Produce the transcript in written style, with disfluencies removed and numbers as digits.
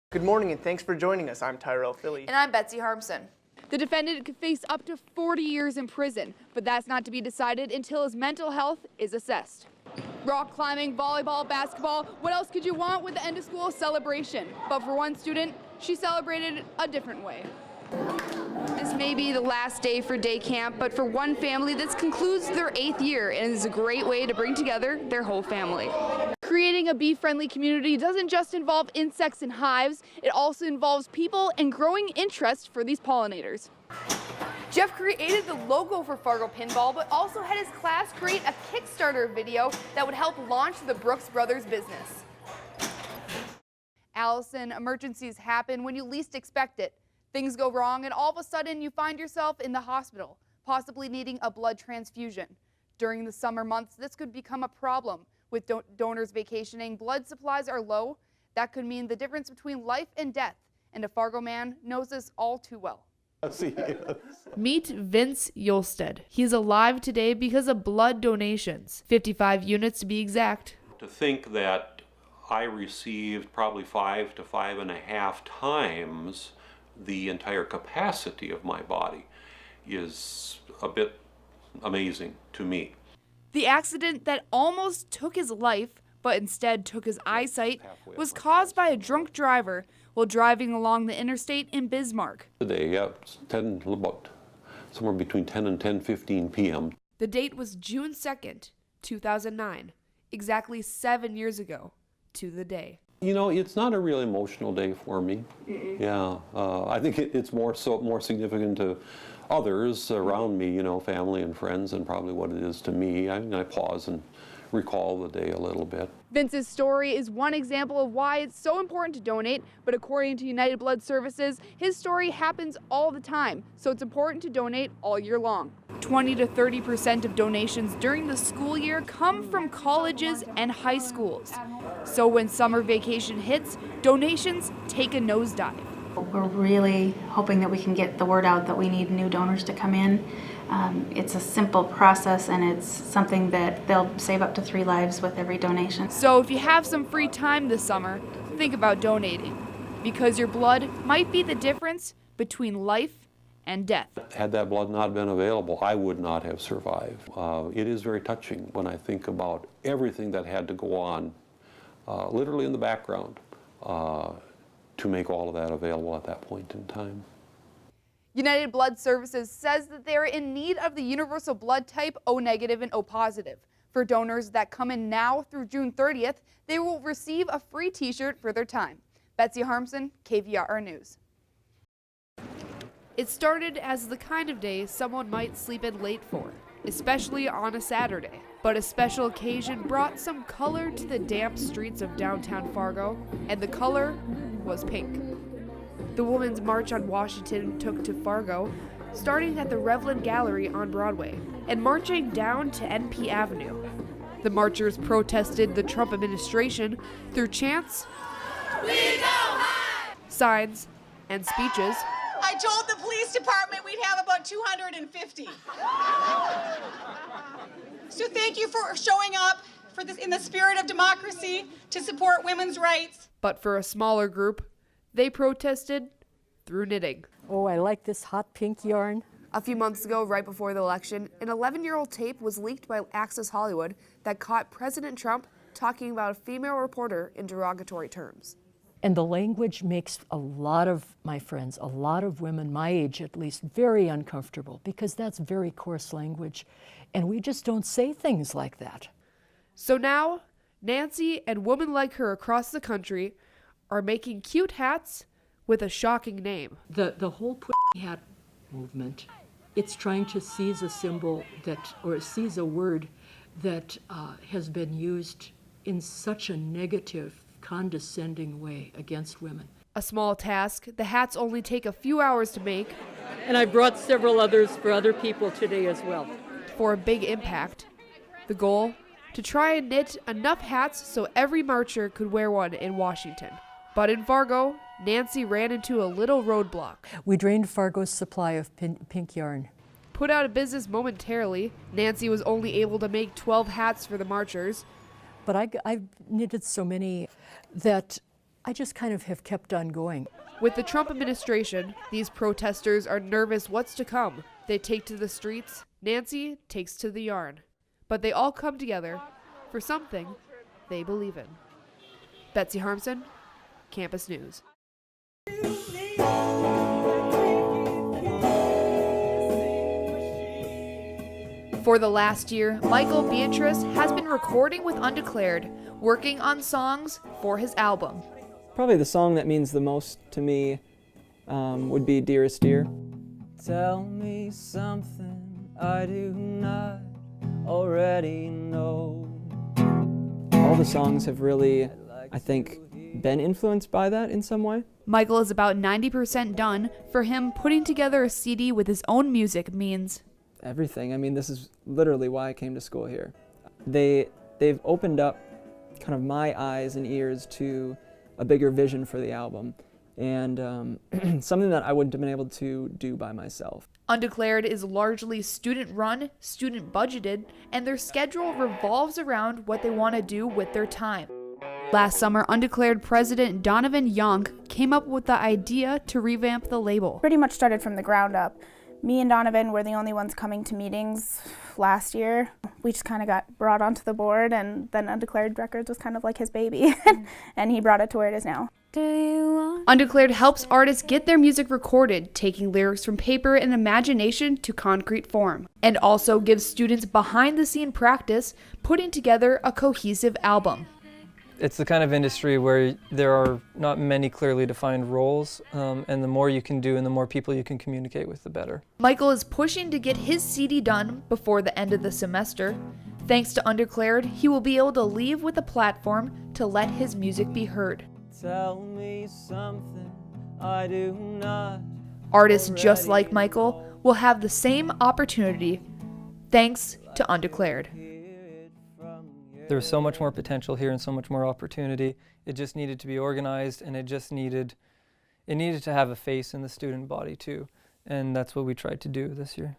Good morning and thanks for joining us. I'm Tyrell Philly. And I'm Betsy Harmson. The defendant could face up to 40 years in prison, but that's not to be decided until his mental health is assessed. Rock climbing, volleyball, basketball, what else could you want with the end of school celebration? But for one student, she celebrated a different way. This may be the last day for day camp, but for one family, this concludes their 8th year and is a great way to bring together their whole family. Creating a bee-friendly community doesn't just involve insects and hives, it also involves people and growing interest for these pollinators. Jeff created the logo for Fargo Pinball, but also had his class create a Kickstarter video that would help launch the Brooks Brothers business. Allison, emergencies happen when you least expect it. Things go wrong and all of a sudden you find yourself in the hospital, possibly needing a blood transfusion. During the summer months, this could become a problem. With donors vacationing, blood supplies are low. That could mean the difference between life and death, and a Fargo man knows this all too well. Meet Vince Yolstead. He's alive today because of blood donations, 55 units to be exact. To think that I received probably 5 to 5.5 times the entire capacity of my body is a bit amazing to me. The accident that almost took his life, but instead took his eyesight, was caused by a drunk driver while driving along the interstate in Bismarck. Today, it's about somewhere between 10 and 10:15 p.m. The date was June 2nd, 2009, exactly 7 years ago to the day. You know, it's not a real emotional day for me. Yeah, I think it's more significant to others around me, you know, family and friends, and probably what it is to me. I pause and recall the day a little bit. Vince's story is one example of why it's so important to donate, but according to United Blood Services, his story happens all the time, so it's important to donate all year long. 20 to 30% of donations during the school year come from colleges and high schools. So when summer vacation hits, donations take a nosedive. We're really hoping that we can get the word out that we need new donors to come in. It's a simple process and it's something that they'll save up to 3 lives with every donation. So if you have some free time this summer, think about donating, because your blood might be the difference between life and death. Had that blood not been available, I would not have survived. It is very touching when I think about everything that had to go on, literally in the background, to make all of that available at that point in time. United Blood Services says that they are in need of the universal blood type O negative and O positive. For donors that come in now through June 30th, they will receive a free t-shirt for their time. Betsy Harmson, KVRR News. It started as the kind of day someone might sleep in late for, especially on a Saturday. But a special occasion brought some color to the damp streets of downtown Fargo, and the color was pink. The Women's March on Washington took to Fargo, starting at the Revlin Gallery on Broadway and marching down to NP Avenue. The marchers protested the Trump administration through chants, "We go high!" signs, and speeches. I told the police department we'd have about 250. So thank you for showing up for this in the spirit of democracy to support women's rights. But for a smaller group, they protested through knitting. Oh, I like this hot pink yarn. A few months ago, right before the election, an 11-year-old tape was leaked by Access Hollywood that caught President Trump talking about a female reporter in derogatory terms. And the language makes a lot of my friends, a lot of women my age at least, very uncomfortable because that's very coarse language. And we just don't say things like that. So now, Nancy and women like her across the country are making cute hats with a shocking name. The whole Pussy Hat movement, it's trying to seize a symbol that, or seize a word that has been used in such a negative, condescending way against women. A small task, the hats only take a few hours to make. And I brought several others for other people today as well. For a big impact. The goal? To try and knit enough hats so every marcher could wear one in Washington. But in Fargo, Nancy ran into a little roadblock. We drained Fargo's supply of pink yarn. Put out of business momentarily, Nancy was only able to make 12 hats for the marchers. But I knitted so many that I just kind of have kept on going. With the Trump administration, these protesters are nervous what's to come. They take to the streets, Nancy takes to the yarn. But they all come together for something they believe in. Betsy Harmson, Campus News. For the last year, Michael Beatrice has been recording with Undeclared, working on songs for his album. Probably the song that means the most to me would be Dearest Dear. Tell me something I do not already know. All the songs have really, I think, been influenced by that in some way. Michael is about 90% done. For him, putting together a CD with his own music means Everything. I mean, this is literally why I came to school here. They've opened up kind of my eyes and ears to a bigger vision for the album, and something that I wouldn't have been able to do by myself. Undeclared is largely student-run, student-budgeted, and their schedule revolves around what they want to do with their time. Last summer, Undeclared president Donovan Young came up with the idea to revamp the label. Pretty much started from the ground up. Me and Donovan were the only ones coming to meetings last year. We just kind of got brought onto the board, and then Undeclared Records was kind of like his baby, and he brought it to where it is now. Undeclared helps artists get their music recorded, taking lyrics from paper and imagination to concrete form, and also gives students behind-the-scene practice, putting together a cohesive album. It's the kind of industry where there are not many clearly defined roles, and the more you can do and the more people you can communicate with, the better. Michael is pushing to get his CD done before the end of the semester. Thanks to Undeclared, he will be able to leave with a platform to let his music be heard. Tell me something I do not. Artists just like Michael will have the same opportunity thanks to Undeclared. There's so much more potential here and so much more opportunity. It just needed to be organized, and it needed to have a face in the student body too. And that's what we tried to do this year.